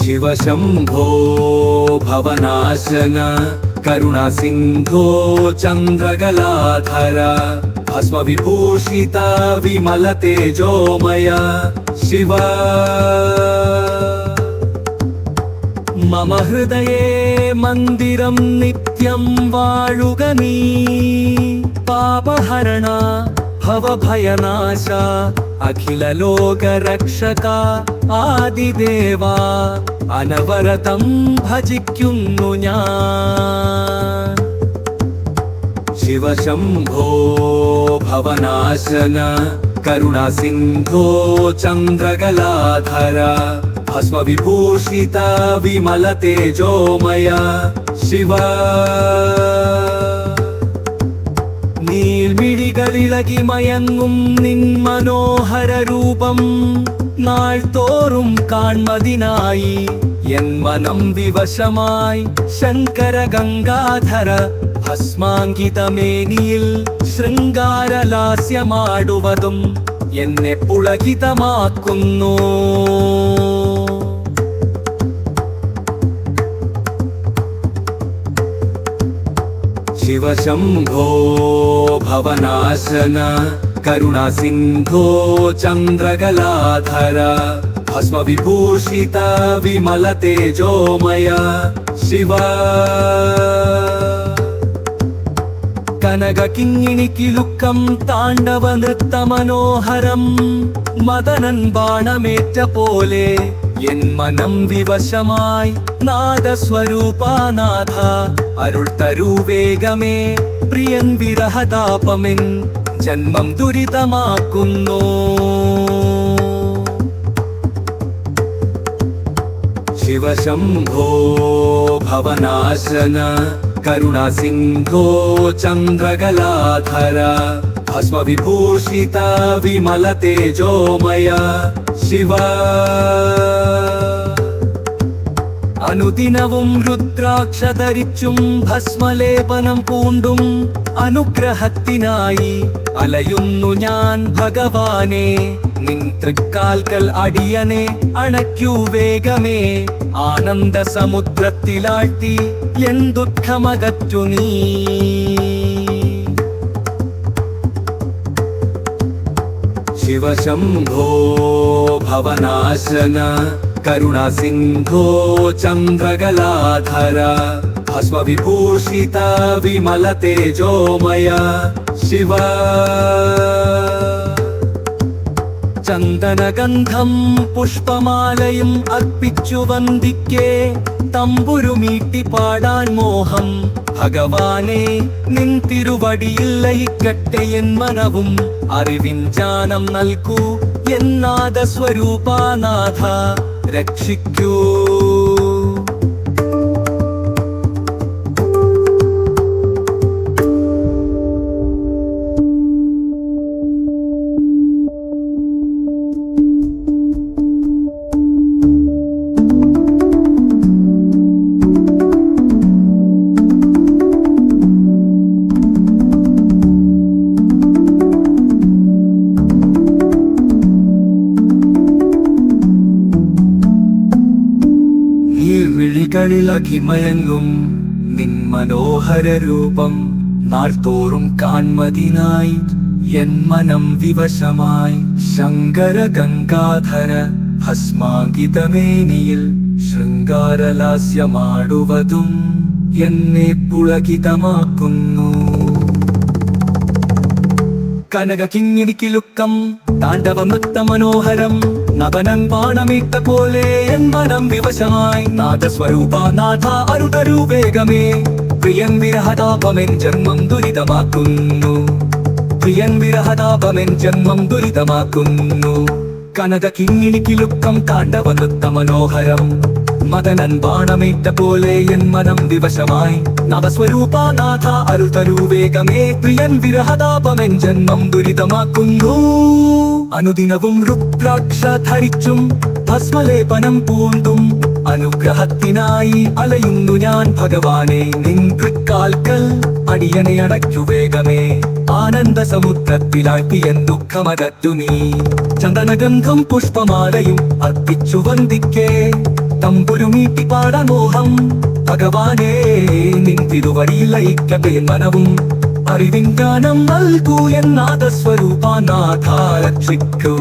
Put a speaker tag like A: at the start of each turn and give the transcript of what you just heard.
A: शिवशम्भो भवनाशन करुणासिन्धो चन्द्रकलाधर भस्मविभूषित विमलतेजोमय शिव मम हृदये मन्दिरं नित्यं वाळुग नी पापहरण भवभयनाश अखिललोकरक्षक आदिदेवा अनवरतं भजिक्कुन्नु ഞാൻ शिवशम्भो भवनाशन करुणासिन्धो चन्द्रकलाधर भस्मविभूषित विमलतेजोमय शिव നീൽമിഴികളിളകി മയങ്ങും നിൻ മനോഹര രൂപം നാൾതോറും കാൺമതിനായി എൻ മനം വിവശമായി ശങ്കര ഗംഗാധര ഭസ്മാങ്കിതമേനിയിൽ ശൃംഗാരലാസ്യമാടുവതും എന്നെ പുളകിതമാക്കുന്നു शिवशम्भो भवनाशन करुणासिन्धो चन्द्रकलाधर भस्मविभूषित विमलतेजोमय शिव കനകകിങ്ങിണിക്കിലുക്കം താണ്ഡവ നൃത്തമനോഹരം മദനൻ ബാണമേറ്റ പോലെ എൻ മനം വിവശമായി നാദസ്വരൂപാനാഥ അരുൾ തരൂ വേഗമേ പ്രിയൻ വിരഹതാപമെൻ ജന്മം ദുരിതമാക്കുന്നു शिवशम्भो भवनाशन करुणासिन्धो चन्द्रकलाधर भस्मविभूषित विमलतेजोमय शिव അനുദിനവും രുദ്രാക്ഷ ധരിച്ചും ഭസ്മലേപനം പൂണ്ടും അനുഗ്രഹത്തിനായി അലയുന്നു ഞാൻ ഭഗവാനെ നിൻ തൃക്കാൽക്കൽ അടിയനെ അണയ്ക്കൂ വേഗമേ ആനന്ദ സമുദ്രത്തിലാഴ്ത്തി എൻ ദുഃഖമകറ്റു നീ शिवशम्भो भवनाशन करुणासिन्धो चन्द्रकलाधर भस्मविभूषित विमलतेजोमय शिव ചന്ദനഗന്ധം പുഷ്പമാലയും അർപ്പിച്ചു വന്ദിക്കേ തമ്പുരുമീട്ടി പാടാൻ മോഹം ഭഗവാനെ നിൻ തിരുവടിയിൽ ലയിക്കട്ടെ എൻ മനവും അറിവിൻ ജ്ഞാനം നൽകൂ എന്നാദ സ്വരൂപാനാഥ രക്ഷിക്കൂ ിളകിമയങ്ങും നിൻ മനോഹര രൂപം നാൾതോറും കാൺമതിനായി എൻ മനം വിവശമായി ശങ്കര ഗംഗാധര ഭസ്മാങ്കിതമേനിയിൽ ശൃംഗാരലാസ്യമാടുവതും എന്നെ പുളകിതമാക്കുന്നു കനകകിങ്ങിണിക്കിലുക്കം താണ്ഡവ നൃത്ത മനോഹരം നവനൻ ബാണമിട്ട പോലെ എൻ മനം വിവശമായി നാദസ്വരൂപാനാഥ അരുതരൂ വേഗമേ പ്രിയൻ വിരഹതാപമെൻ ജന്മം ദുരിതമാക്കുന്നു പ്രിയൻ വിരഹതാപമെൻ ജന്മം ദുരിതമാക്കുന്നു കനകകിങ്ങിണിക്കിലുക്കം താണ്ഡവ നൃത്ത മനോഹരം മദനൻ ബാണമേറ്റ പോലെ എൻ മനം വിവശമായി നവസ്വരൂപാനാഥ അരുതരൂ വേഗമേ പ്രിയൻ വിരഹതാപമെൻ ജന്മം ദുരിതമാക്കുന്നു അനുദിനവും രുദ്രാക്ഷ ധരിച്ചും ഭസ്മലേപനം പൂണ്ടും അനുഗ്രഹത്തിനായി അലയുന്നു ഞാൻ ഭഗവാനെ നിൻ തൃക്കാൽക്കൽ അടിയനെ അടയ്ക്കു വേഗമേ ആനന്ദ സമുദ്രത്തിലാഴ്ത്തി എൻ ദുഃഖമകറ്റു നീ ചന്ദനഗന്ധം പുഷ്പമാലയും അർപ്പിച്ചു വന്ദിക്കേ തമ്പുരുമീട്ടി പാടാൻ മോഹം ഭഗവാനേ നിൻ തിരുവടിയിൽ ലയിക്കട്ടെ മനവും അറിവിൻ ഗാനം നൽകൂ എന്നാഥ സ്വരൂപനാഥ രക്ഷിക്കൂ